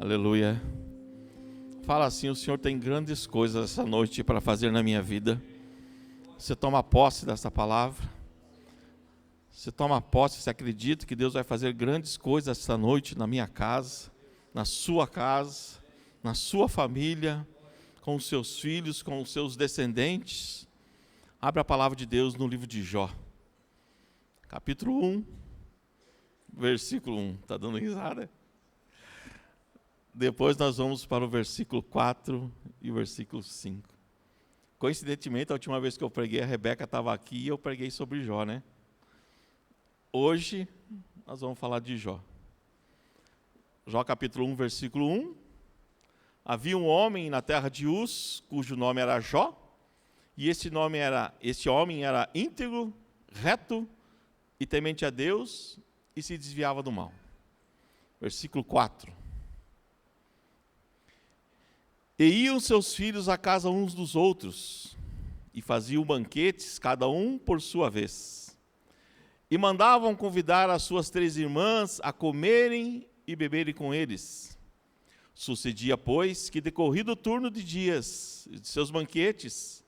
Aleluia. Fala assim: o Senhor tem grandes coisas essa noite para fazer na minha vida. Você toma posse dessa palavra. Você toma posse, você acredita que Deus vai fazer grandes coisas essa noite na minha casa, na sua família, com os seus filhos, com os seus descendentes. Abra a palavra de Deus no livro de Jó, capítulo 1, versículo 1. Está dando risada? Depois nós vamos para o versículo 4 e o versículo 5. Coincidentemente, a última vez que eu preguei, a Rebeca estava aqui e eu preguei sobre Jó, né? Hoje nós vamos falar de Jó. Jó capítulo 1, versículo 1. Havia um homem na terra de Uz, cujo nome era Jó, e esse homem era íntegro, reto e temente a Deus, e se desviava do mal. Versículo 4. E iam seus filhos à casa uns dos outros, e faziam banquetes, cada um por sua vez. E mandavam convidar as suas 3 irmãs a comerem e beberem com eles. Sucedia, pois, que decorrido o turno de dias de seus banquetes,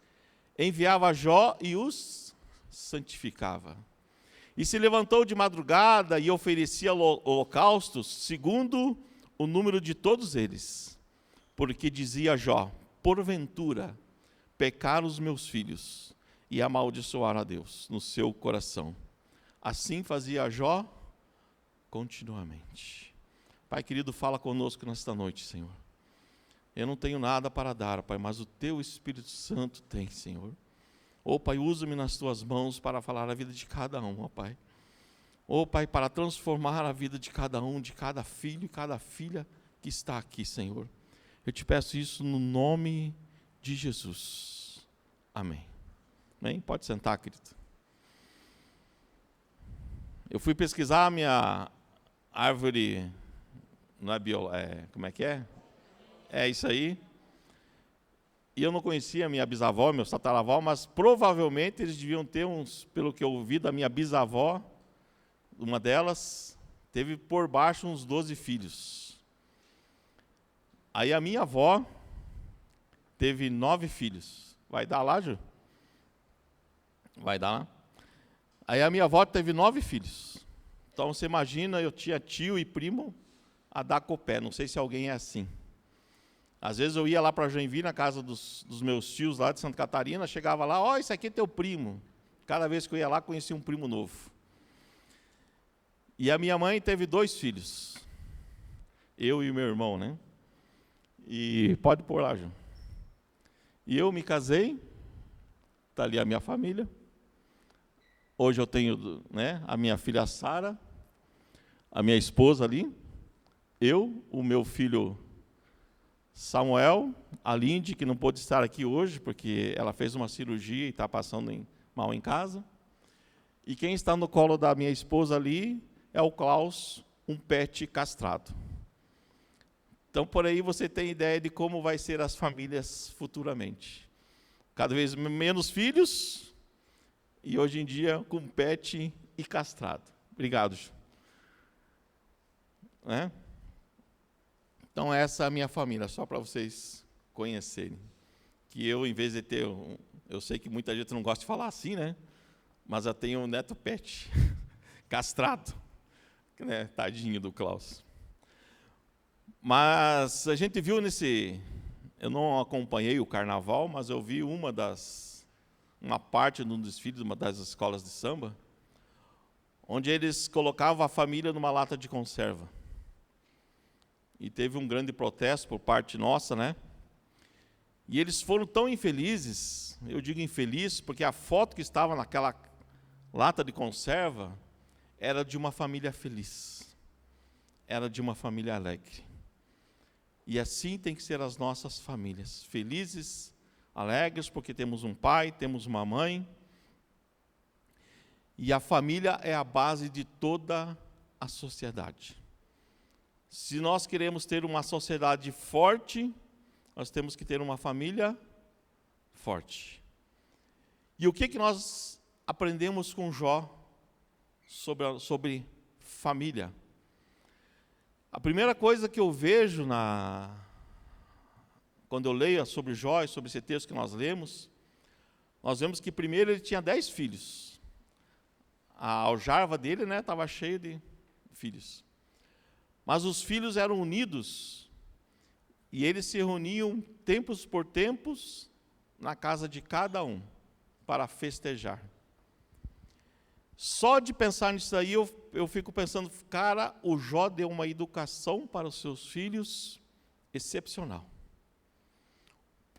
enviava Jó e os santificava. E se levantou de madrugada e oferecia holocaustos, segundo o número de todos eles. Porque dizia Jó: porventura pecaram os meus filhos e amaldiçoaram a Deus no seu coração. Assim fazia Jó continuamente. Pai querido, fala conosco nesta noite, Senhor. Eu não tenho nada para dar, Pai, mas o Teu Espírito Santo tem, Senhor. Ô Pai, usa-me nas Tuas mãos para falar a vida de cada um, ó Pai. Ô Pai, para transformar a vida de cada um, de cada filho e cada filha que está aqui, Senhor. Eu te peço isso no nome de Jesus. Amém. Amém? Pode sentar, querido. Eu fui pesquisar a minha árvore, não é como é que é? É isso aí. E eu não conhecia a minha bisavó, meu tataravó, mas provavelmente eles deviam ter pelo que eu ouvi da minha bisavó, uma delas, teve por baixo uns 12 filhos. Aí a minha avó teve 9 filhos. Vai dar lá, Ju? Vai dar lá. Aí a minha avó teve 9 filhos. Então você imagina, eu tinha tio e primo a dar copé. Não sei se alguém é assim. Às vezes eu ia lá para Joinville, na casa dos meus tios lá de Santa Catarina, chegava lá: ó, esse aqui é teu primo. Cada vez que eu ia lá, conhecia um primo novo. E a minha mãe teve 2 filhos. Eu e o meu irmão, né? E pode pôr lá, João. E eu me casei, está ali a minha família. Hoje eu tenho, né, a minha filha Sara, a minha esposa ali, eu, o meu filho Samuel, a Lindy, que não pôde estar aqui hoje, porque ela fez uma cirurgia e está passando mal em casa. E quem está no colo da minha esposa ali é o Klaus, um pet castrado. Então, por aí você tem ideia de como vai ser as famílias futuramente. Cada vez menos filhos, e hoje em dia com pet e castrado. Obrigado, Ju. Né? Então, essa é a minha família, só para vocês conhecerem. Que eu, em vez de ter, eu sei que muita gente não gosta de falar assim, né? Mas eu tenho um neto pet, castrado. Né? Tadinho do Klaus. Mas a gente viu eu não acompanhei o carnaval, mas eu vi uma parte de um desfile de uma das escolas de samba, onde eles colocavam a família numa lata de conserva. E teve um grande protesto por parte nossa, né? E eles foram tão infelizes, eu digo infeliz, porque a foto que estava naquela lata de conserva era de uma família feliz, era de uma família alegre. E assim tem que ser as nossas famílias, felizes, alegres, porque temos um pai, temos uma mãe. E a família é a base de toda a sociedade. Se nós queremos ter uma sociedade forte, nós temos que ter uma família forte. E o que nós aprendemos com Jó sobre família? A primeira coisa que eu vejo quando eu leio sobre Jó, sobre esse texto que nós lemos, nós vemos que primeiro ele tinha 10 filhos. A aljarva dele estava cheia de filhos. Mas os filhos eram unidos e eles se reuniam tempos por tempos na casa de cada um para festejar. Só de pensar nisso aí eu fico pensando, cara, o Jó deu uma educação para os seus filhos excepcional.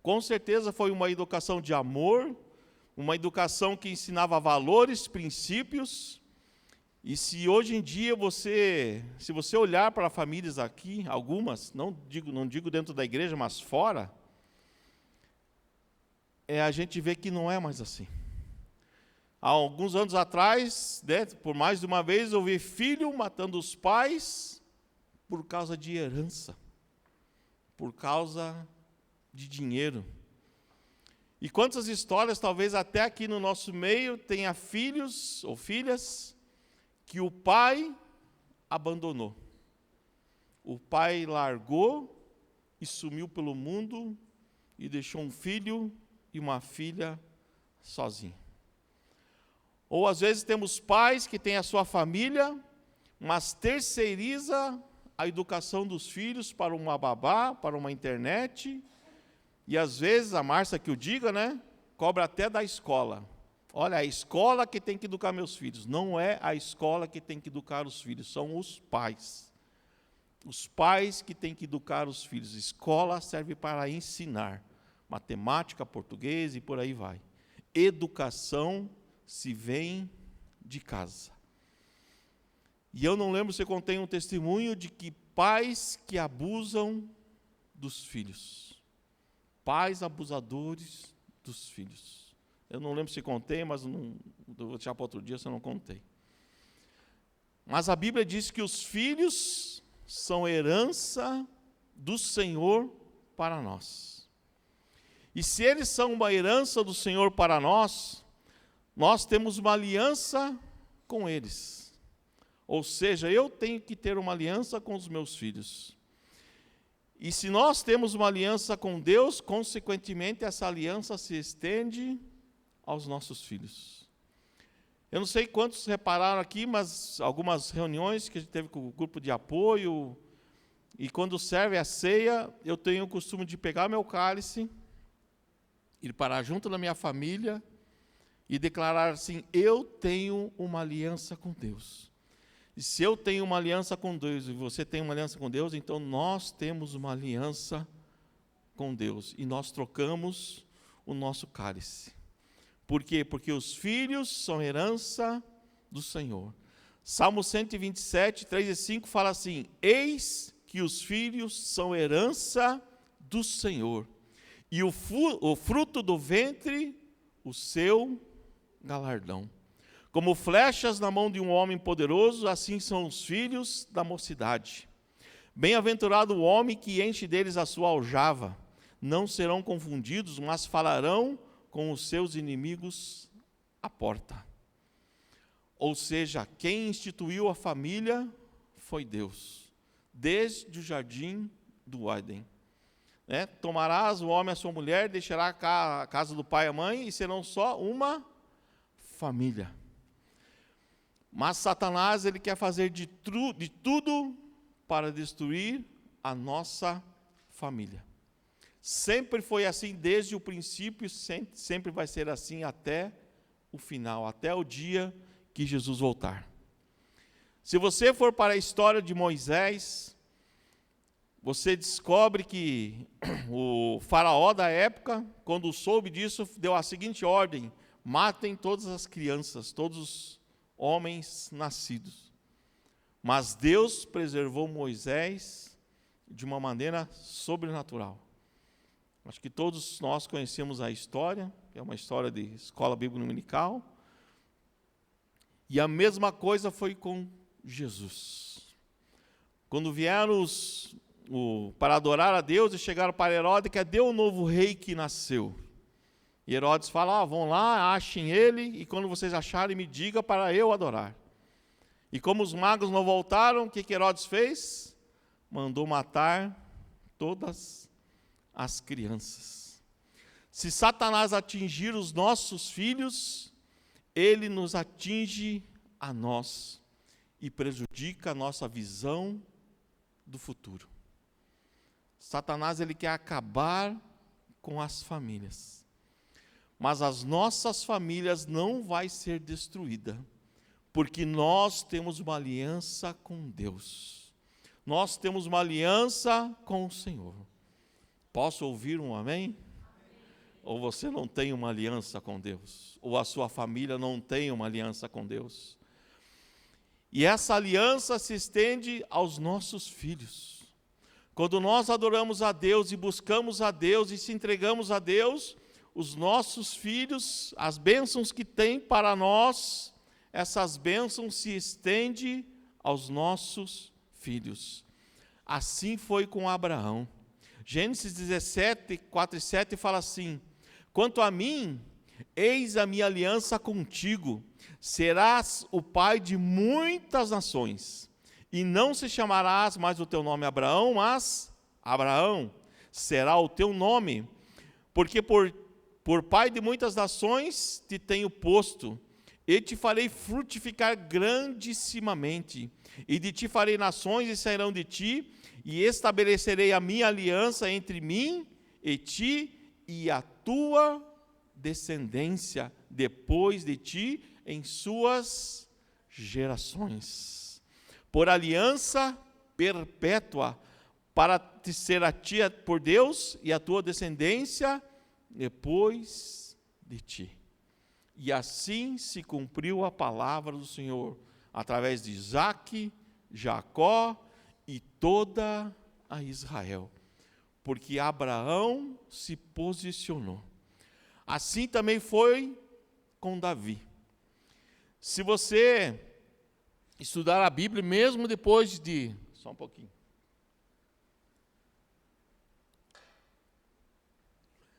Com certeza foi uma educação de amor, uma educação que ensinava valores, princípios. E se hoje em dia se você olhar para famílias aqui, algumas, não digo dentro da igreja, mas fora, a gente vê que não é mais assim. Há alguns anos atrás, por mais de uma vez, eu vi filho matando os pais por causa de herança, por causa de dinheiro. E quantas histórias, talvez até aqui no nosso meio, tenha filhos ou filhas que o pai abandonou. O pai largou e sumiu pelo mundo e deixou um filho e uma filha sozinho. Ou às vezes temos pais que têm a sua família, mas terceiriza a educação dos filhos para uma babá, para uma internet, e às vezes, a Márcia que o diga, cobra até da escola. Olha, a escola que tem que educar meus filhos. Não é a escola que tem que educar os filhos, são os pais. Os pais que têm que educar os filhos. Escola serve para ensinar. Matemática, português e por aí vai. Educação se vem de casa. E eu não lembro se eu contei um testemunho de que pais que abusam dos filhos. Pais abusadores dos filhos. Eu não lembro se contei, mas eu vou deixar para outro dia se eu não contei. Mas a Bíblia diz que os filhos são herança do Senhor para nós. E se eles são uma herança do Senhor para nós, nós temos uma aliança com eles. Ou seja, eu tenho que ter uma aliança com os meus filhos. E se nós temos uma aliança com Deus, consequentemente essa aliança se estende aos nossos filhos. Eu não sei quantos repararam aqui, mas algumas reuniões que a gente teve com o grupo de apoio, e quando serve a ceia, eu tenho o costume de pegar meu cálice, ir parar junto da minha família e declarar assim: eu tenho uma aliança com Deus. E se eu tenho uma aliança com Deus e você tem uma aliança com Deus, então nós temos uma aliança com Deus. E nós trocamos o nosso cálice. Por quê? Porque os filhos são herança do Senhor. Salmo 127, 3 e 5 fala assim: eis que os filhos são herança do Senhor, e o fruto do ventre, o seu galardão. Como flechas na mão de um homem poderoso, assim são os filhos da mocidade. Bem-aventurado o homem que enche deles a sua aljava. Não serão confundidos, mas falarão com os seus inimigos à porta. Ou seja, quem instituiu a família foi Deus, desde o jardim do Éden. Tomarás o homem a sua mulher, deixará a casa do pai e a mãe, e serão só uma família. Mas Satanás, ele quer fazer de tudo para destruir a nossa família. Sempre foi assim desde o princípio, sempre vai ser assim até o final, até o dia que Jesus voltar. Se você for para a história de Moisés, você descobre que o faraó da época, quando soube disso, deu a seguinte ordem: matem todas as crianças, todos os homens nascidos. Mas Deus preservou Moisés de uma maneira sobrenatural. Acho que todos nós conhecemos a história, que é uma história de escola bíblica dominical. E a mesma coisa foi com Jesus. Quando vieram para adorar a Deus e chegaram para Herodes: cadê o novo rei que nasceu? E Herodes fala: vão lá, achem ele, e quando vocês acharem, me diga para eu adorar. E como os magos não voltaram, o que Herodes fez? mandou matar todas as crianças. Se Satanás atingir os nossos filhos, ele nos atinge a nós e prejudica a nossa visão do futuro. Satanás, ele quer acabar com as famílias. Mas as nossas famílias não vai ser destruída, porque nós temos uma aliança com Deus. Nós temos uma aliança com o Senhor. Posso ouvir um amém? Ou você não tem uma aliança com Deus? Ou a sua família não tem uma aliança com Deus? E essa aliança se estende aos nossos filhos. Quando nós adoramos a Deus e buscamos a Deus e se entregamos a Deus, os nossos filhos, as bênçãos que tem para nós, essas bênçãos se estendem aos nossos filhos. Assim foi com Abraão. Gênesis 17, 4 e 7 fala assim: quanto a mim, eis a minha aliança contigo, serás o pai de muitas nações, e não se chamarás mais o teu nome Abraão, mas Abraão será o teu nome, porque por pai de muitas nações te tenho posto, e te farei frutificar grandissimamente, e de ti farei nações e sairão de ti, e estabelecerei a minha aliança entre mim e ti e a tua descendência depois de ti em suas gerações, por aliança perpétua, para te ser a ti por Deus e a tua descendência depois de ti. E assim se cumpriu a palavra do Senhor, através de Isaque, Jacó e toda a Israel, porque Abraão se posicionou. Assim também foi com Davi. Se você estudar a Bíblia, mesmo depois de... Só um pouquinho.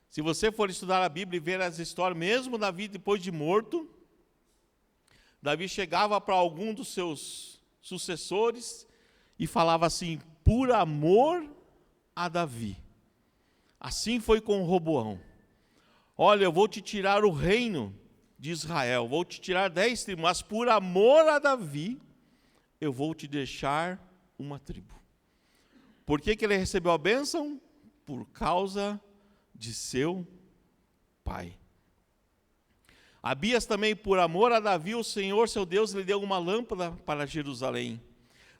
Se você for estudar a Bíblia e ver as histórias, mesmo Davi depois de morto, Davi chegava para algum dos seus sucessores e falava assim: por amor a Davi. Assim foi com Roboão. Olha, eu vou te tirar o reino de Israel, vou te tirar 10 tribos, mas por amor a Davi, eu vou te deixar uma tribo. Por que ele recebeu a bênção? Por causa de seu pai. Abias também, por amor a Davi, o Senhor, seu Deus, lhe deu uma lâmpada para Jerusalém.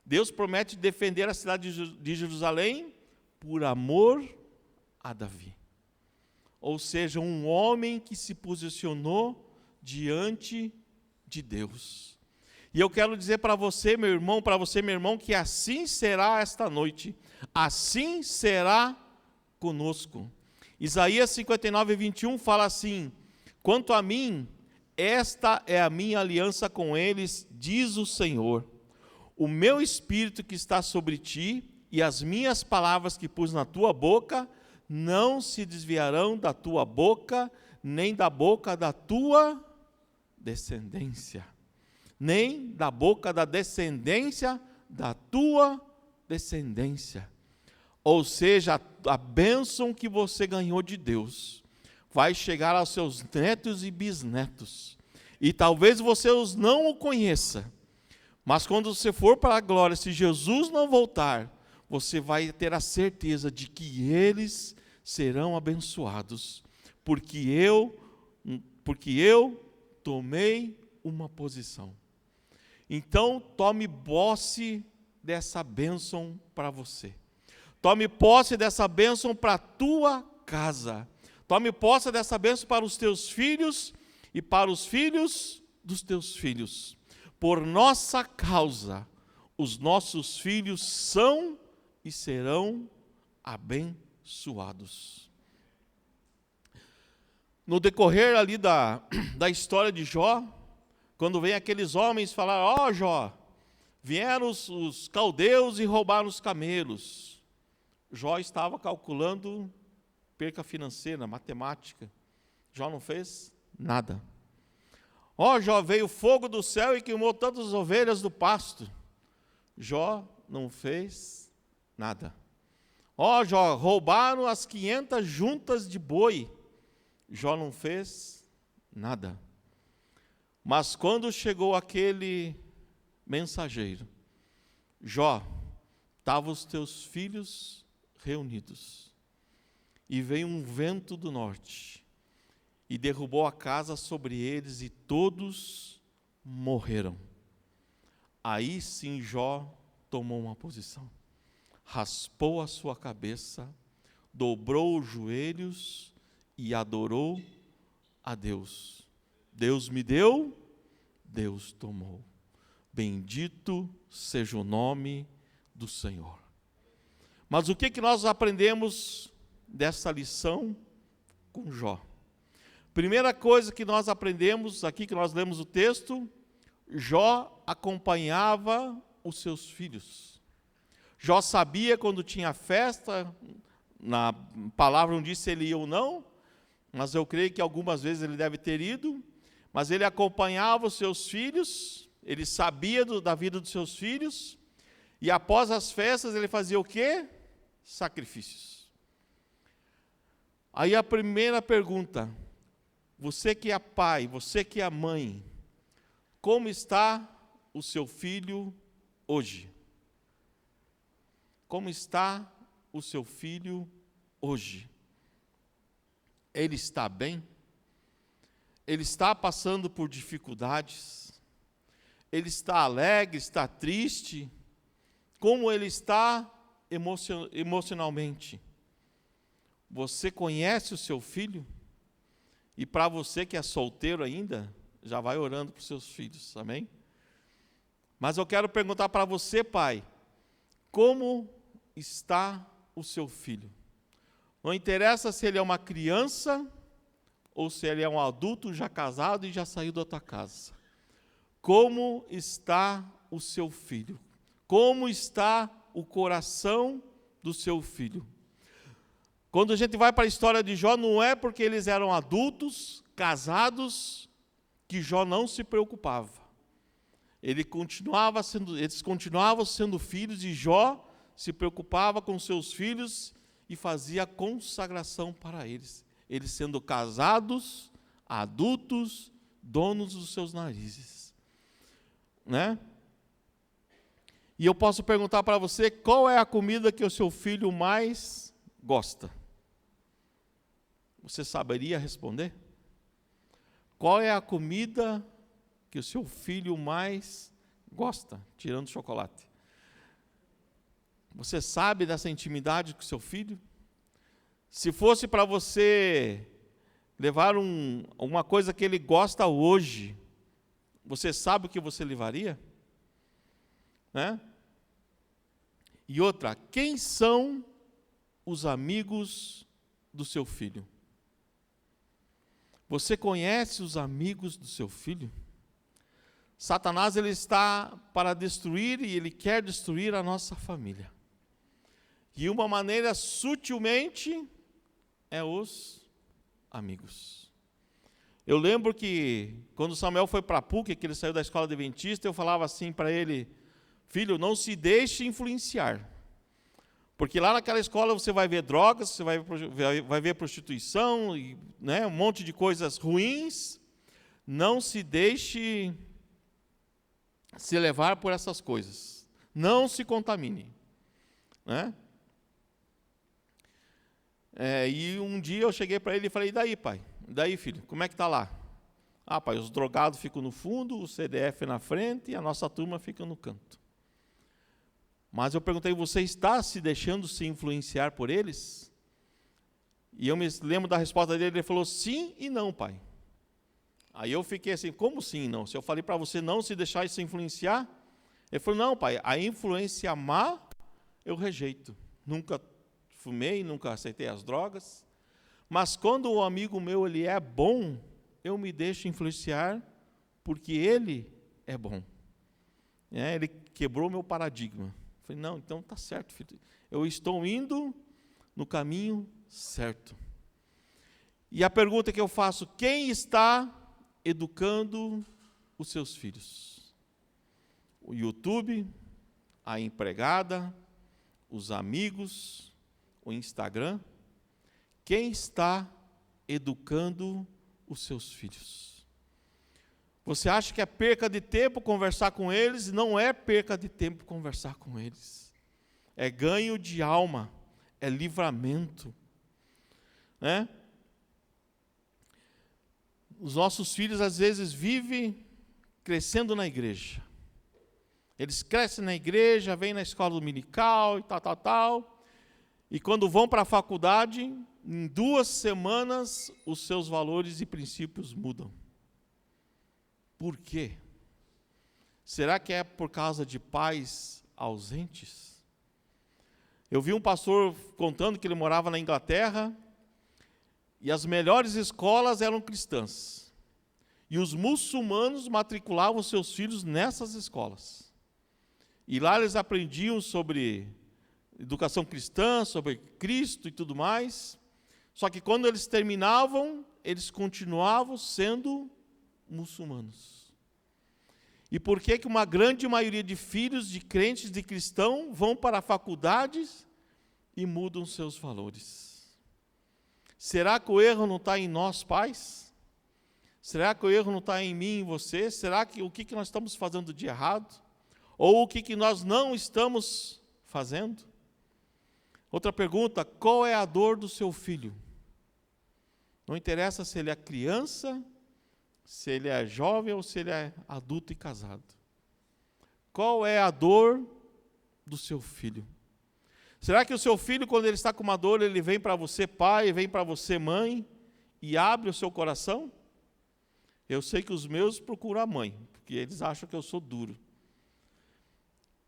Deus promete defender a cidade de Jerusalém por amor a Davi. Ou seja, um homem que se posicionou diante de Deus. E eu quero dizer para você, meu irmão, que assim será esta noite. Assim será conosco. Isaías 59, 21 fala assim: quanto a mim, esta é a minha aliança com eles, diz o Senhor. O meu espírito que está sobre ti e as minhas palavras que pus na tua boca não se desviarão da tua boca, nem da boca da tua descendência, nem da boca da descendência da tua descendência. Ou seja, a bênção que você ganhou de Deus vai chegar aos seus netos e bisnetos. E talvez você não o conheça, mas quando você for para a glória, se Jesus não voltar, você vai ter a certeza de que eles serão abençoados, porque eu tomei uma posição. Então, tome posse dessa bênção para você. Tome posse dessa bênção para a tua casa. Tome posse dessa bênção para os teus filhos e para os filhos dos teus filhos. Por nossa causa, os nossos filhos são e serão abençoados. No decorrer ali da história de Jó, quando vem aqueles homens falar: ó Jó, vieram os caldeus e roubaram os camelos. Jó estava calculando perca financeira, matemática. Jó não fez nada. Ó Jó, veio fogo do céu e queimou tantas ovelhas do pasto. Jó não fez nada. Ó, Jó, roubaram as 500 juntas de boi. Jó não fez nada. Mas quando chegou aquele mensageiro, Jó, estavam os teus filhos reunidos, e veio um vento do norte, e derrubou a casa sobre eles, e todos morreram. Aí sim Jó tomou uma posição, raspou a sua cabeça, dobrou os joelhos e adorou a Deus. Deus me deu, Deus tomou. Bendito seja o nome do Senhor. Mas o que nós aprendemos dessa lição com Jó? Primeira coisa que nós aprendemos aqui, que nós lemos o texto, Jó acompanhava os seus filhos. Jó sabia quando tinha festa, na palavra não disse se ele ia ou não, mas eu creio que algumas vezes ele deve ter ido, mas ele acompanhava os seus filhos, ele sabia da vida dos seus filhos, e após as festas ele fazia o quê? Sacrifícios. Aí a primeira pergunta, você que é pai, você que é mãe, como está o seu filho hoje? Como está o seu filho hoje? Ele está bem? Ele está passando por dificuldades? Ele está alegre, está triste? Como ele está emocionalmente? Você conhece o seu filho? E para você que é solteiro ainda, já vai orando para os seus filhos, amém? Mas eu quero perguntar para você, pai, como está o seu filho? Não interessa se ele é uma criança ou se ele é um adulto já casado e já saiu da tua casa. Como está o seu filho? Como está o coração do seu filho? Quando a gente vai para a história de Jó, não é porque eles eram adultos, casados, que Jó não se preocupava. Eles continuavam sendo filhos, e Jó se preocupava com seus filhos e fazia consagração para eles. Eles sendo casados, adultos, donos dos seus narizes. Né? E eu posso perguntar para você, qual é a comida que o seu filho mais gosta? Você saberia responder? Qual é a comida que o seu filho mais gosta, tirando chocolate? Você sabe dessa intimidade com o seu filho? Se fosse para você levar uma coisa que ele gosta hoje, você sabe o que você levaria? Né? E outra, quem são os amigos do seu filho? Você conhece os amigos do seu filho? Satanás, ele está para destruir, e ele quer destruir a nossa família. E uma maneira sutilmente é os amigos. Eu lembro que quando Samuel foi para a PUC, que ele saiu da escola adventista, eu falava assim para ele, filho, não se deixe influenciar. Porque lá naquela escola você vai ver drogas, você vai ver prostituição, e, né, um monte de coisas ruins. Não se deixe se levar por essas coisas. Não se contamine. Né? E um dia eu cheguei para ele e falei, e daí, pai? E daí, filho, como é que está lá? Ah, pai, os drogados ficam no fundo, o CDF na frente e a nossa turma fica no canto. Mas eu perguntei, você está se deixando se influenciar por eles? E eu me lembro da resposta dele, ele falou, sim e não, pai. Aí eu fiquei assim, como sim e não? Se eu falei para você não se deixar se influenciar, ele falou, não, pai, a influência má eu rejeito. Nunca fumei, nunca aceitei as drogas, mas quando o amigo meu ele é bom, eu me deixo influenciar porque ele é bom. Ele quebrou meu paradigma. Falei, não, então está certo, filho. Eu estou indo no caminho certo. E a pergunta que eu faço, quem está educando os seus filhos? O YouTube, a empregada, os amigos, o Instagram? Quem está educando os seus filhos? Você acha que é perca de tempo conversar com eles? Não é perca de tempo conversar com eles. É ganho de alma, é livramento, né? Os nossos filhos às vezes vivem crescendo na igreja. Eles crescem na igreja, vêm na escola dominical e tal. E quando vão para a faculdade, em 2 semanas, os seus valores e princípios mudam. Por quê? Será que é por causa de pais ausentes? Eu vi um pastor contando que ele morava na Inglaterra e as melhores escolas eram cristãs. E os muçulmanos matriculavam seus filhos nessas escolas. E lá eles aprendiam sobre educação cristã, sobre Cristo e tudo mais. Só que quando eles terminavam, eles continuavam sendo muçulmanos. E por que que uma grande maioria de filhos de crentes, de cristãos, vão para faculdades e mudam seus valores? Será que o erro não está em nós, pais? Será que o erro não está em mim e em você? Será que o que nós estamos fazendo de errado? Ou o que nós não estamos fazendo? Outra pergunta: qual é a dor do seu filho? Não interessa se ele é criança, se ele é jovem ou se ele é adulto e casado. Qual é a dor do seu filho? Será que o seu filho, quando ele está com uma dor, ele vem para você pai, vem para você mãe e abre o seu coração? Eu sei que os meus procuram a mãe, porque eles acham que eu sou duro.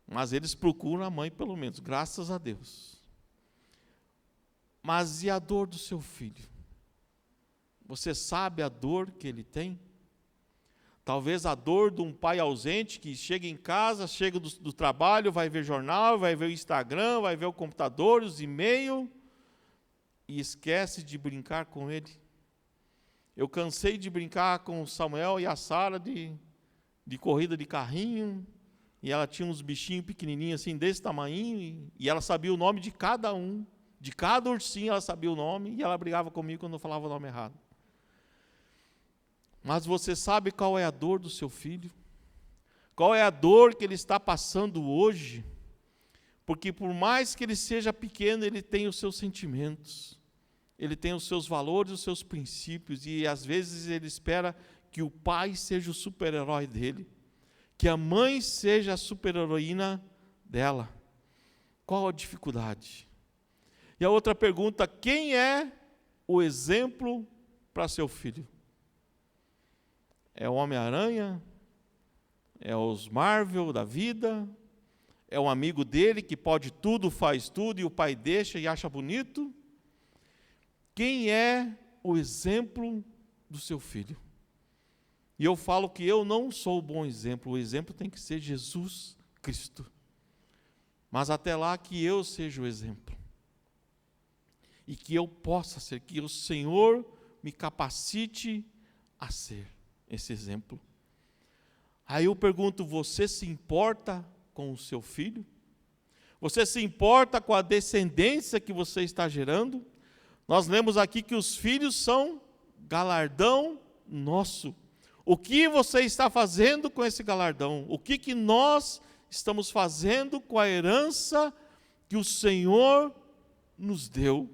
Mas eles procuram a mãe pelo menos, graças a Deus. Mas e a dor do seu filho? Você sabe a dor que ele tem? Talvez a dor de um pai ausente que chega em casa, chega do trabalho, vai ver jornal, vai ver o Instagram, vai ver o computador, os e-mails, e esquece de brincar com ele. Eu cansei de brincar com o Samuel e a Sara de corrida de carrinho, e ela tinha uns bichinhos pequenininhos assim, desse tamanho, e ela sabia o nome de cada um, de cada ursinho ela sabia o nome, e ela brigava comigo quando eu falava o nome errado. Mas você sabe qual é a dor do seu filho? Qual é a dor que ele está passando hoje? Porque por mais que ele seja pequeno, ele tem os seus sentimentos, ele tem os seus valores, os seus princípios, e às vezes ele espera que o pai seja o super-herói dele, que a mãe seja a super-heroína dela. Qual a dificuldade? E a outra pergunta: quem é o exemplo para seu filho? É o Homem-Aranha? É os Marvel da vida? É um amigo dele que pode tudo, faz tudo, e o pai deixa e acha bonito? Quem é o exemplo do seu filho? E eu falo que eu não sou o bom exemplo, o exemplo tem que ser Jesus Cristo. Mas até lá que eu seja o exemplo. E que eu possa ser, que o Senhor me capacite a ser esse exemplo. Aí eu pergunto: você se importa com o seu filho? Você se importa com a descendência que você está gerando? Nós lemos aqui que os filhos são galardão nosso. O que você está fazendo com esse galardão? O que nós estamos fazendo com a herança que o Senhor nos deu?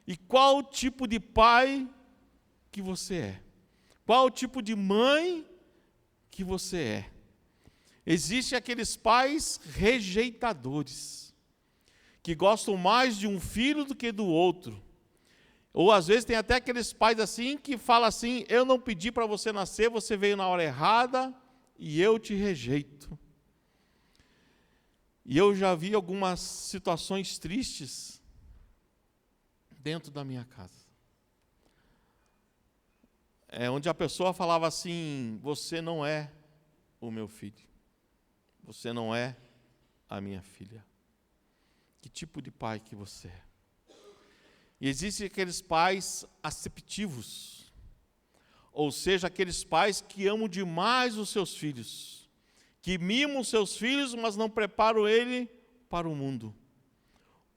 E qual tipo de pai que você é? Qual tipo de mãe que você é? Existem aqueles pais rejeitadores, que gostam mais de um filho do que do outro. Ou às vezes tem até aqueles pais assim, que falam assim: eu não pedi para você nascer, você veio na hora errada, e eu te rejeito. E eu já vi algumas situações tristes dentro da minha casa. Onde a pessoa falava assim: você não é o meu filho, você não é a minha filha. Que tipo de pai que você é? E existem aqueles pais aceptivos, ou seja, aqueles pais que amam demais os seus filhos, que mimam os seus filhos, mas não preparam ele para o mundo.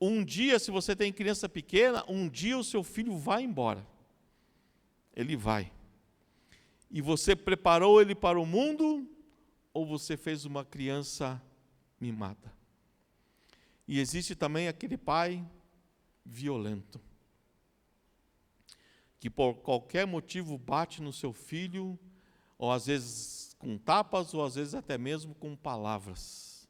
Um dia, se você tem criança pequena, um dia o seu filho vai embora. Ele vai. E você preparou ele para o mundo, ou você fez uma criança mimada? E existe também aquele pai violento, que por qualquer motivo bate no seu filho, ou às vezes com tapas, ou às vezes até mesmo com palavras.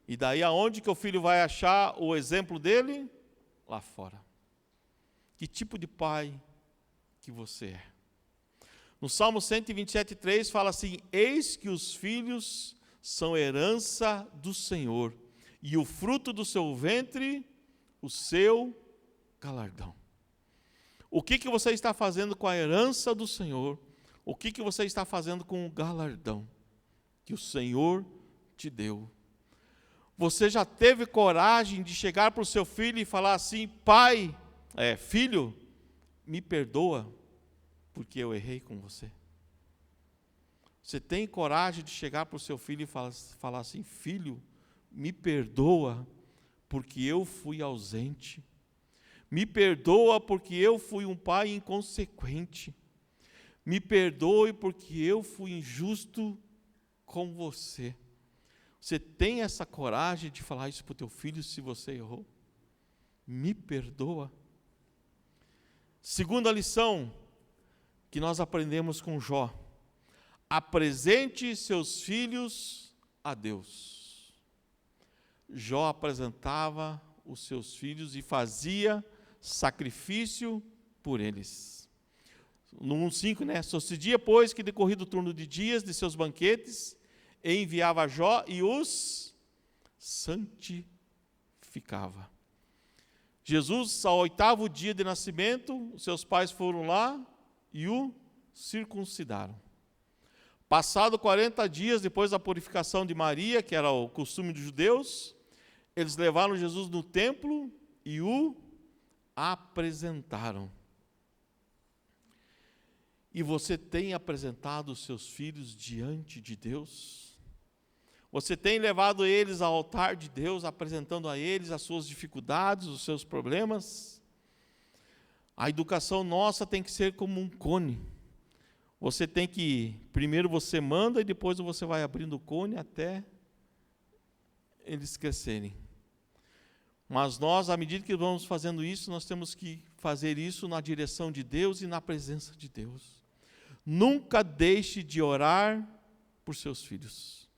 E daí aonde que o filho vai achar o exemplo dele? Lá fora. Que tipo de pai que você é? No Salmo 127:3 fala assim: eis que os filhos são herança do Senhor, e o fruto do seu ventre, o seu galardão. O que você está fazendo com a herança do Senhor? O que você está fazendo com o galardão que o Senhor te deu? Você já teve coragem de chegar para o seu filho e falar assim: filho, me perdoa, porque eu errei com você? Você tem coragem de chegar para o seu filho e falar assim: filho, me perdoa, porque eu fui ausente. Me perdoa porque eu fui um pai inconsequente. Me perdoe porque eu fui injusto com você. Você tem essa coragem de falar isso para o teu filho se você errou? Me perdoa. Segunda lição que nós aprendemos com Jó: apresente seus filhos a Deus. Jó apresentava os seus filhos e fazia sacrifício por eles. No 1:5, sucedia, pois, que decorrido o turno de dias de seus banquetes, enviava Jó e os santificava. Jesus, ao 8º dia de nascimento, os seus pais foram lá e o circuncidaram. Passado 40 dias depois da purificação de Maria, que era o costume dos judeus, eles levaram Jesus no templo e o apresentaram. E você tem apresentado os seus filhos diante de Deus? Você tem levado eles ao altar de Deus, apresentando a eles as suas dificuldades, os seus problemas? A educação nossa tem que ser como um cone. Você tem que, primeiro você manda e depois você vai abrindo o cone até eles crescerem. Mas nós, à medida que vamos fazendo isso, nós temos que fazer isso na direção de Deus e na presença de Deus. Nunca deixe de orar por seus filhos.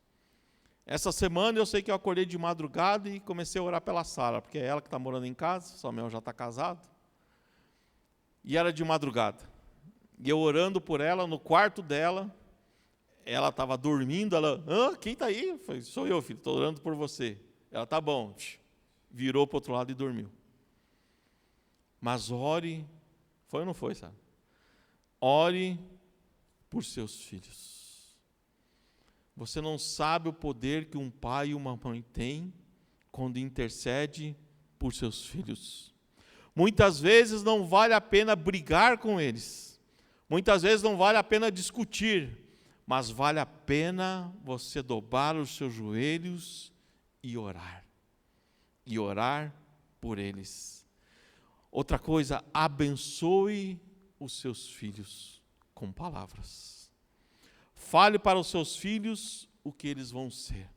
Essa semana eu sei que eu acordei de madrugada e comecei a orar pela Sara, porque é ela que está morando em casa, Samuel já está casado. E era de madrugada. E eu orando por ela, no quarto dela, ela estava dormindo, quem está aí? Eu falei, sou eu, filho, estou orando por você. Ela, tá bom, virou para o outro lado e dormiu. Mas ore, foi ou não foi, sabe? Ore por seus filhos. Você não sabe o poder que um pai e uma mãe têm quando intercede por seus filhos. Muitas vezes não vale a pena brigar com eles. Muitas vezes não vale a pena discutir, mas vale a pena você dobrar os seus joelhos e orar. E orar por eles. Outra coisa, abençoe os seus filhos com palavras. Fale para os seus filhos o que eles vão ser.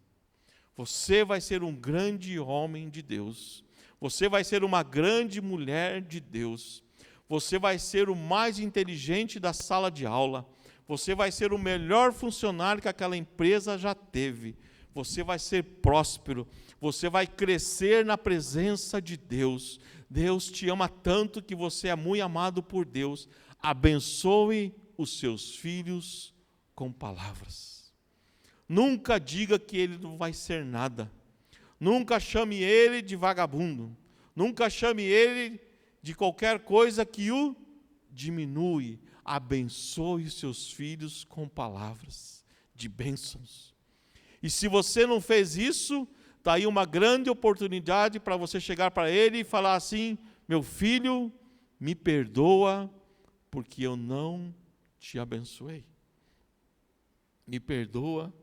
Você vai ser um grande homem de Deus. Você vai ser uma grande mulher de Deus. Você vai ser o mais inteligente da sala de aula. Você vai ser o melhor funcionário que aquela empresa já teve. Você vai ser próspero. Você vai crescer na presença de Deus. Deus te ama tanto que você é muito amado por Deus. Abençoe os seus filhos com palavras. Nunca diga que ele não vai ser nada. Nunca chame ele de vagabundo. Nunca chame ele de qualquer coisa que o diminui. Abençoe os seus filhos com palavras de bênçãos. E se você não fez isso, está aí uma grande oportunidade para você chegar para ele e falar assim: meu filho, me perdoa, porque eu não te abençoei. Me perdoa,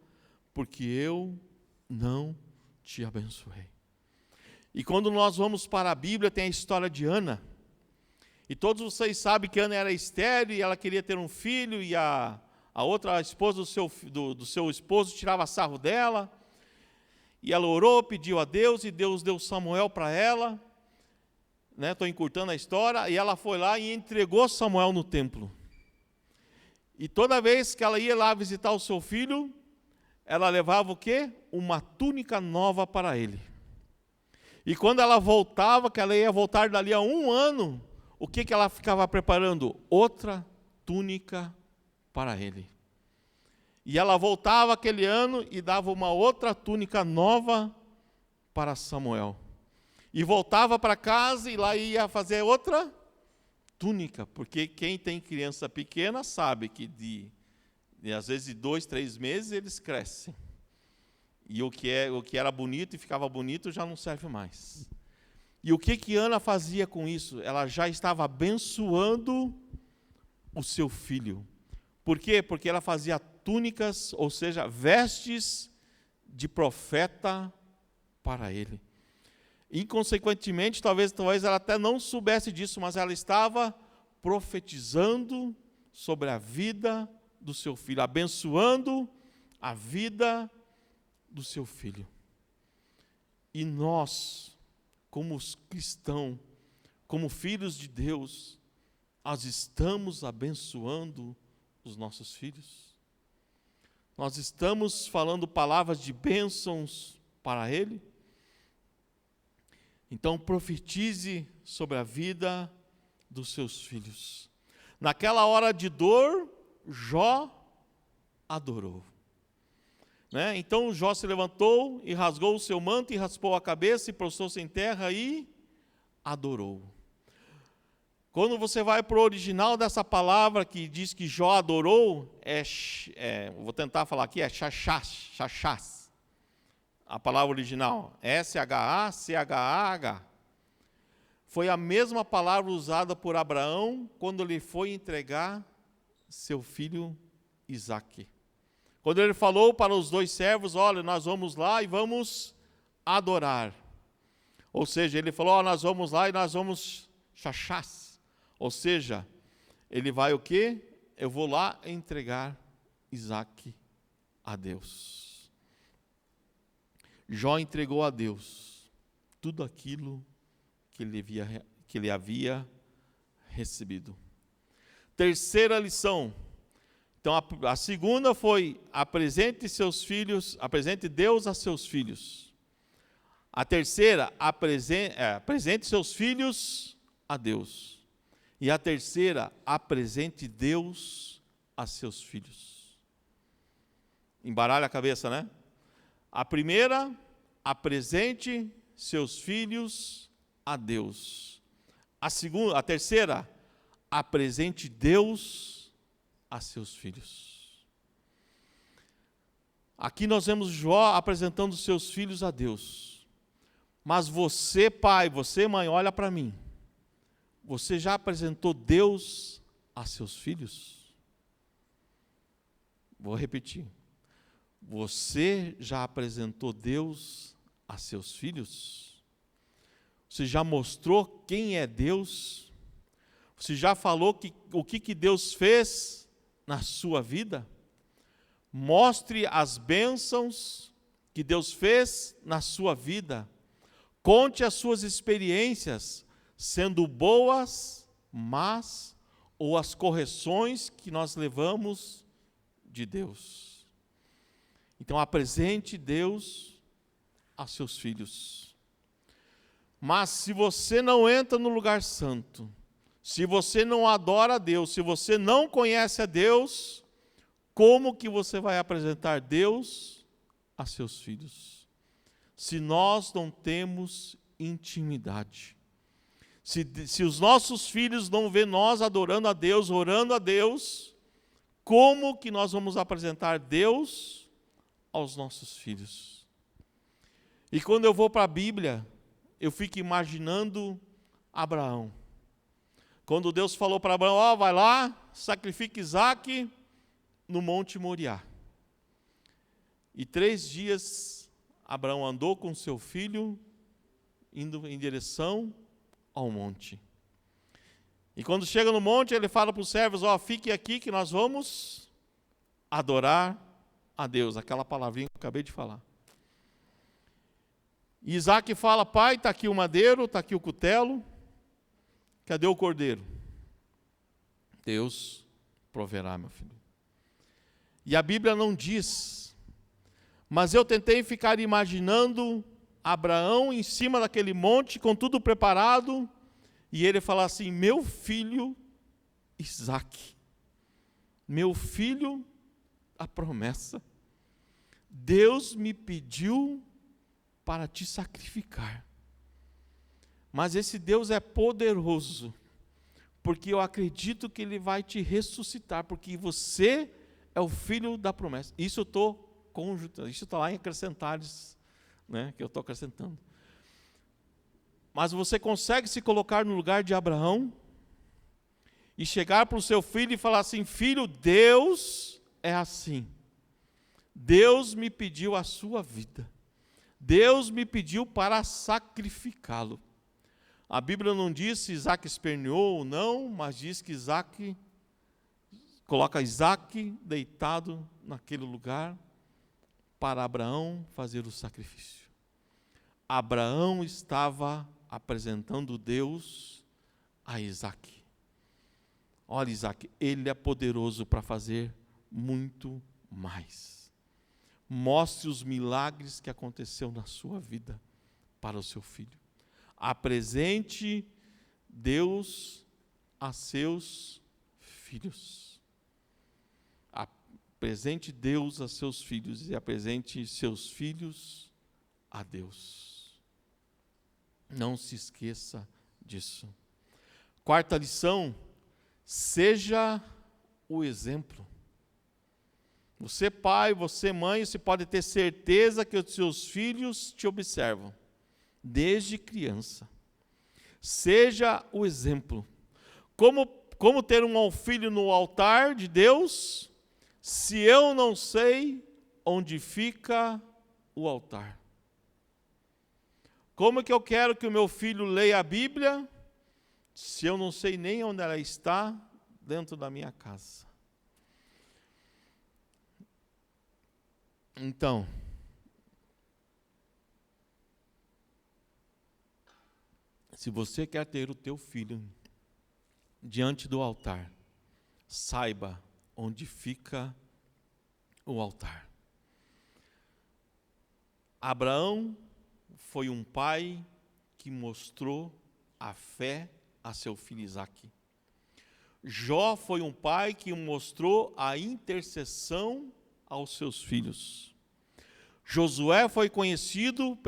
porque eu não te abençoei. E quando nós vamos para a Bíblia, tem a história de Ana. E todos vocês sabem que Ana era estéril e ela queria ter um filho, e a outra, a esposa do seu esposo, tirava sarro dela. E ela orou, pediu a Deus, e Deus deu Samuel para ela. Estou encurtando a história. E ela foi lá e entregou Samuel no templo. E toda vez que ela ia lá visitar o seu filho, ela levava o quê? Uma túnica nova para ele. E quando ela voltava, que ela ia voltar dali a 1 ano, o que ela ficava preparando? Outra túnica para ele. E ela voltava aquele ano e dava uma outra túnica nova para Samuel. E voltava para casa e lá ia fazer outra túnica, porque quem tem criança pequena sabe que às vezes de 2, 3 meses eles crescem. E o que era bonito e ficava bonito já não serve mais. E o que Ana fazia com isso? Ela já estava abençoando o seu filho. Por quê? Porque ela fazia túnicas, ou seja, vestes de profeta para ele. Inconsequentemente, talvez ela até não soubesse disso, mas ela estava profetizando sobre a vida do seu filho, abençoando a vida do seu filho. E nós, como cristãos, como filhos de Deus, nós estamos abençoando os nossos filhos. Nós estamos falando palavras de bênçãos para ele. Então profetize sobre a vida dos seus filhos. Naquela hora de dor, Jó adorou. Então Jó se levantou e rasgou o seu manto e raspou a cabeça e prostrou-se em terra e adorou. Quando você vai para o original dessa palavra que diz que Jó adorou, vou tentar falar aqui, é chachás. A palavra original, S-H-A-C-H-A-H. Foi a mesma palavra usada por Abraão quando ele foi entregar seu filho Isaque. Quando ele falou para os 2 servos, olha, nós vamos lá e vamos adorar. Ou seja, ele falou, nós vamos lá e nós vamos chachás. Ou seja, ele vai o quê? Eu vou lá entregar Isaque a Deus. Jó entregou a Deus tudo aquilo que ele havia recebido. Terceira lição. Então, a segunda foi, apresente Deus a seus filhos. A terceira, apresente seus filhos a Deus. E a terceira, apresente Deus a seus filhos. Embaralha a cabeça, né? A primeira, apresente seus filhos a Deus. A terceira, apresente Deus a seus filhos. Aqui nós vemos Jó apresentando seus filhos a Deus. Mas você, pai, você, mãe, olha para mim. Você já apresentou Deus a seus filhos? Vou repetir. Você já apresentou Deus a seus filhos? Você já mostrou quem é Deus? Você já falou o que Deus fez na sua vida? Mostre as bênçãos que Deus fez na sua vida. Conte as suas experiências, sendo boas, más, ou as correções que nós levamos de Deus. Então, apresente Deus a seus filhos. Mas se você não entra no lugar santo, se você não adora a Deus, se você não conhece a Deus, como que você vai apresentar Deus a seus filhos? Se nós não temos intimidade. Se os nossos filhos não vêem nós adorando a Deus, orando a Deus, como que nós vamos apresentar Deus aos nossos filhos? E quando eu vou para a Bíblia, eu fico imaginando Abraão. Quando Deus falou para Abraão, vai lá, sacrifica Isaque no Monte Moriá. E 3 dias Abraão andou com seu filho indo em direção ao monte. E quando chega no monte, ele fala para os servos, fiquem aqui que nós vamos adorar a Deus. Aquela palavrinha que eu acabei de falar. E Isaac fala, pai, está aqui o madeiro, está aqui o cutelo, cadê o cordeiro? Deus proverá, meu filho. E a Bíblia não diz, mas eu tentei ficar imaginando Abraão em cima daquele monte, com tudo preparado, e ele falar assim, meu filho Isaac, meu filho, a promessa, Deus me pediu para te sacrificar. Mas esse Deus é poderoso, porque eu acredito que Ele vai te ressuscitar, porque você é o filho da promessa. Isso eu estou conjuntando, isso está lá em acrescentares, né, que eu estou acrescentando. Mas você consegue se colocar no lugar de Abraão e chegar para o seu filho e falar assim, filho, Deus é assim. Deus me pediu a sua vida. Deus me pediu para sacrificá-lo. A Bíblia não diz se Isaac esperneou ou não, mas diz que Isaac coloca Isaac deitado naquele lugar para Abraão fazer o sacrifício. Abraão estava apresentando Deus a Isaac. Olha, Isaac, ele é poderoso para fazer muito mais. Mostre os milagres que aconteceu na sua vida para o seu filho. Apresente Deus a seus filhos. Apresente Deus a seus filhos e apresente seus filhos a Deus. Não se esqueça disso. Quarta lição, seja o exemplo. Você pai, você mãe, você pode ter certeza que os seus filhos te observam, desde criança. Seja o exemplo. Como ter um filho no altar de Deus, se eu não sei onde fica o altar? Como que eu quero que o meu filho leia a Bíblia, se eu não sei nem onde ela está dentro da minha casa? Então, se você quer ter o teu filho diante do altar, saiba onde fica o altar. Abraão foi um pai que mostrou a fé a seu filho Isaque. Jó foi um pai que mostrou a intercessão aos seus filhos. Josué foi conhecido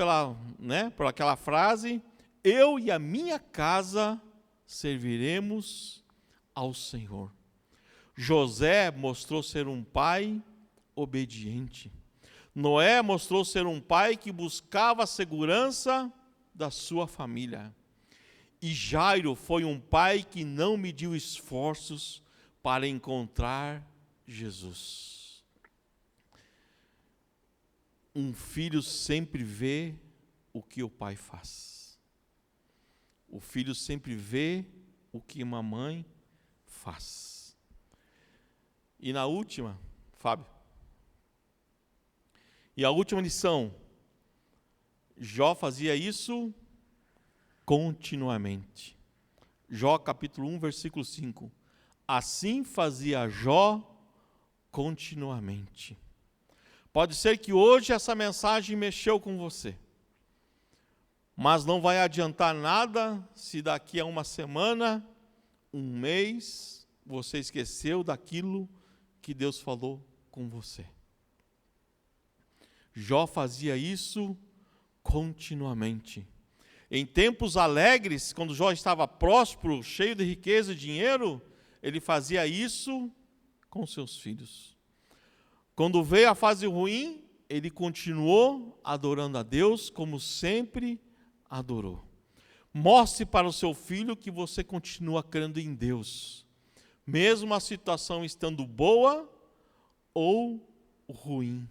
por aquela frase, eu e a minha casa serviremos ao Senhor. José mostrou ser um pai obediente. Noé mostrou ser um pai que buscava a segurança da sua família. E Jairo foi um pai que não mediu esforços para encontrar Jesus. Um filho sempre vê o que o pai faz. O filho sempre vê o que uma mãe faz. E na última, Fábio, e a última lição, Jó fazia isso continuamente. Jó capítulo 1, versículo 5. Assim fazia Jó continuamente. Pode ser que hoje essa mensagem mexeu com você, mas não vai adiantar nada se daqui a uma semana, um mês, você esqueceu daquilo que Deus falou com você. Jó fazia isso continuamente. Em tempos alegres, quando Jó estava próspero, cheio de riqueza e dinheiro, ele fazia isso com seus filhos. Quando veio a fase ruim, ele continuou adorando a Deus como sempre adorou. Mostre para o seu filho que você continua crendo em Deus, mesmo a situação estando boa ou ruim.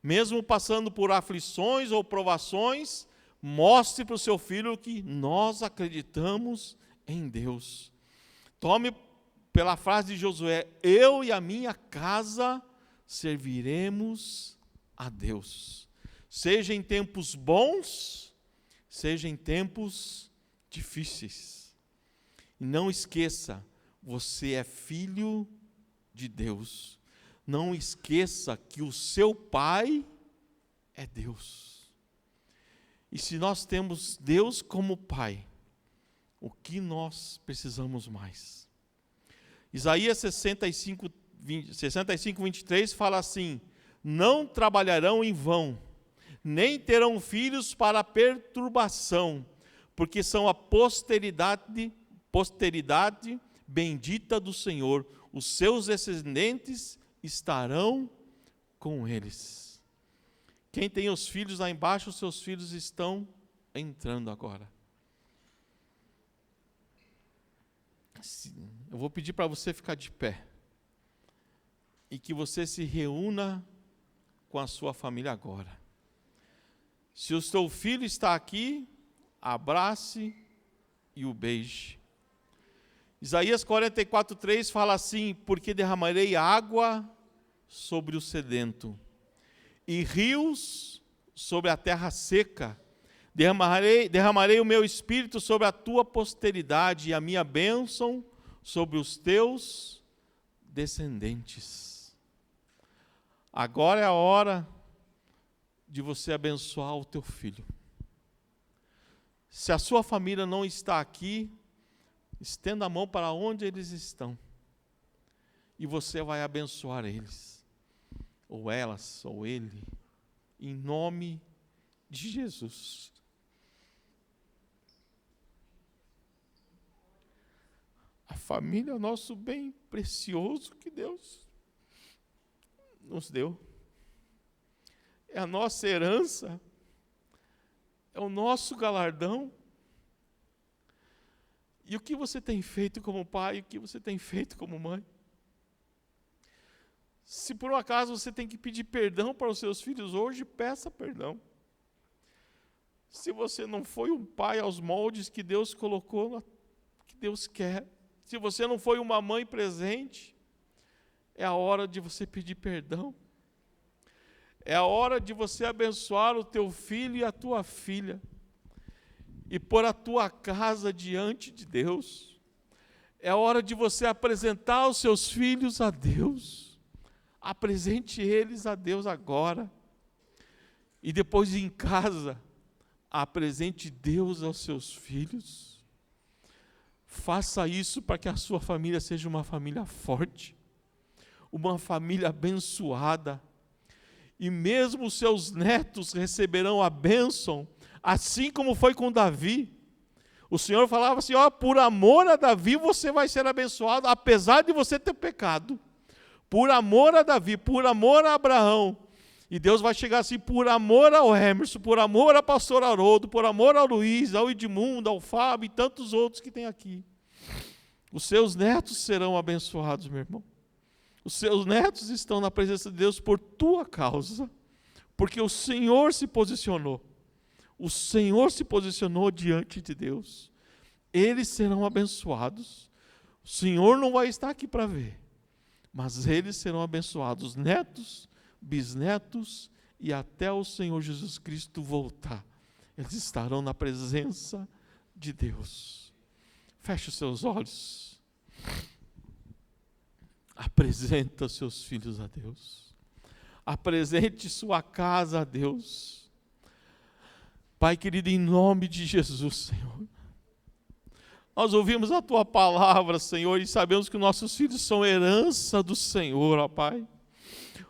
Mesmo passando por aflições ou provações, Mostre para o seu filho que nós acreditamos em Deus. Tome pela frase de Josué: eu e a minha casa serviremos a Deus. Seja em tempos bons, seja em tempos difíceis. E não esqueça, você é filho de Deus. Não esqueça que o seu pai é Deus. E se nós temos Deus como pai, o que nós precisamos mais? Isaías 65, 23 fala assim: não trabalharão em vão, nem terão filhos para perturbação, porque são a posteridade bendita do Senhor, os seus descendentes estarão com eles. Quem tem os filhos lá embaixo, os seus filhos estão entrando agora. Eu vou pedir para você ficar de pé e que você se reúna com a sua família agora. Se o seu filho está aqui, abrace e o beije. Isaías 44:3 fala assim: porque derramarei água sobre o sedento e rios sobre a terra seca. Derramarei o meu espírito sobre a tua posteridade e a minha bênção sobre os teus descendentes. Agora é a hora de você abençoar o teu filho. Se a sua família não está aqui, estenda a mão para onde eles estão e você vai abençoar eles, ou elas, ou ele, em nome de Jesus. A família é o nosso bem precioso que Deus nos deu. É a nossa herança, é o nosso galardão. E o que você tem feito como pai, o que você tem feito como mãe? Se por um acaso você tem que pedir perdão para os seus filhos hoje, peça perdão. Se você não foi um pai aos moldes que Deus colocou, que Deus quer, se você não foi uma mãe presente, é a hora de você pedir perdão. É a hora de você abençoar o teu filho e a tua filha e pôr a tua casa diante de Deus. É a hora de você apresentar os seus filhos a Deus. Apresente eles a Deus agora. E depois em casa, apresente Deus aos seus filhos. Faça isso para que a sua família seja uma família forte, uma família abençoada. E mesmo os seus netos receberão a bênção, assim como foi com Davi. O Senhor falava assim: ó, por amor a Davi você vai ser abençoado, apesar de você ter pecado. Por amor a Davi, por amor a Abraão. E Deus vai chegar assim: por amor ao Emerson, por amor ao pastor Haroldo, por amor ao Luiz, ao Edmundo, ao Fábio e tantos outros que tem aqui. Os seus netos serão abençoados, meu irmão. Os seus netos estão na presença de Deus por tua causa, porque o Senhor se posicionou. O Senhor se posicionou diante de Deus. Eles serão abençoados. O Senhor não vai estar aqui para ver, mas eles serão abençoados, netos, bisnetos e até o Senhor Jesus Cristo voltar. Eles estarão na presença de Deus. Feche os seus olhos. Apresenta seus filhos a Deus. Apresente sua casa a Deus. Pai querido, em nome de Jesus, Senhor. Nós ouvimos a Tua palavra, Senhor, e sabemos que nossos filhos são herança do Senhor, ó Pai.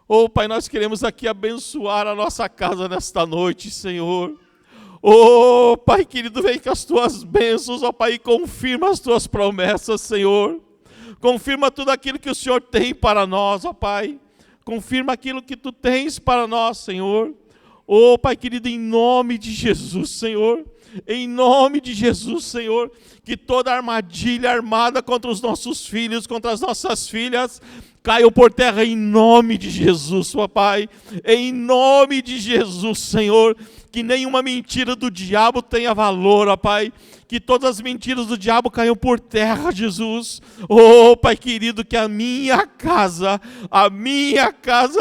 Oh, Pai, nós queremos aqui abençoar a nossa casa nesta noite, Senhor. Oh, Pai querido, vem com as Tuas bênçãos, ó Pai, e confirma as Tuas promessas, Senhor. Confirma tudo aquilo que o Senhor tem para nós, ó Pai. Confirma aquilo que Tu tens para nós, Senhor. Oh, Pai querido, em nome de Jesus, Senhor. Em nome de Jesus, Senhor. Que toda armadilha armada contra os nossos filhos, contra as nossas filhas, caiam por terra em nome de Jesus, ó Pai. Em nome de Jesus, Senhor. que nenhuma mentira do diabo tenha valor, ó Pai, que todas as mentiras do diabo caiam por terra, Jesus. Oh, Pai querido, que a minha casa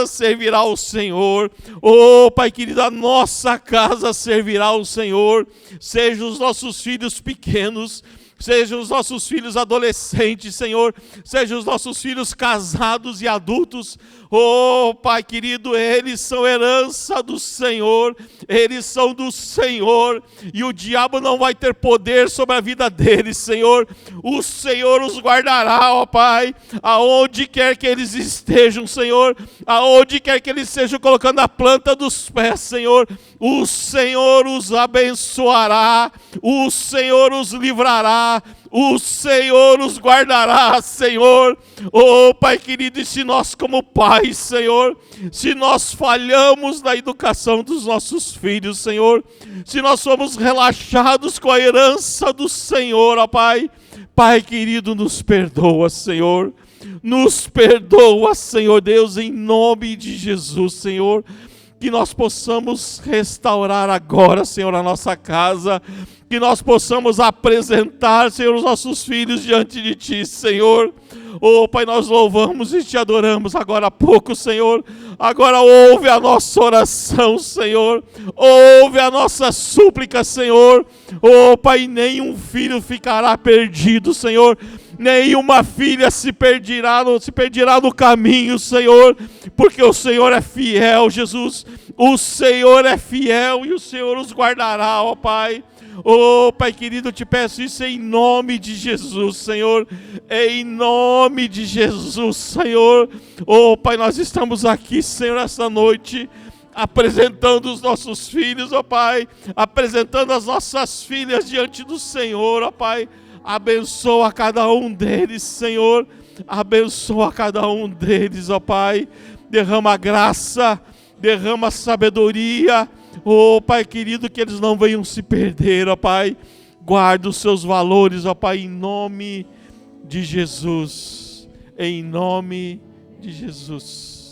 servirá ao Senhor. Oh, Pai querido, a nossa casa servirá ao Senhor. Sejam os nossos filhos pequenos, sejam os nossos filhos adolescentes, Senhor, sejam os nossos filhos casados e adultos. Oh, Pai querido, eles são herança do Senhor, eles são do Senhor, e o diabo não vai ter poder sobre a vida deles, Senhor. O Senhor os guardará, ó Pai, aonde quer que eles estejam, Senhor, aonde quer que eles estejam colocando a planta dos pés, Senhor. O Senhor os abençoará, o Senhor os livrará, o Senhor os guardará, Senhor. Oh, Pai querido, e se nós como pais, Senhor, se nós falhamos na educação dos nossos filhos, Senhor, se nós somos relaxados com a herança do Senhor, ó Pai, Pai querido, nos perdoa, Senhor. Nos perdoa, Senhor Deus, em nome de Jesus, Senhor. Que nós possamos restaurar agora, Senhor, a nossa casa, que nós possamos apresentar, Senhor, os nossos filhos diante de Ti, Senhor. Oh, Pai, nós louvamos e Te adoramos agora há pouco, Senhor. Agora ouve a nossa oração, Senhor. Ouve a nossa súplica, Senhor. Oh, Pai, nenhum filho ficará perdido, Senhor. Nenhuma filha se perderá no caminho, Senhor, porque o Senhor é fiel, Jesus. O Senhor é fiel e o Senhor os guardará, ó Pai. Oh, Pai querido, eu te peço isso em nome de Jesus, Senhor. Em nome de Jesus, Senhor. Oh, Pai, nós estamos aqui, Senhor, esta noite, apresentando os nossos filhos, ó Pai. Apresentando as nossas filhas diante do Senhor, ó Pai. Abençoa cada um deles, Senhor. Abençoa cada um deles, ó Pai. Derrama graça, derrama sabedoria. Oh, Pai querido, que eles não venham se perder, ó Pai. Guarda os seus valores, ó Pai, em nome de Jesus. Em nome de Jesus.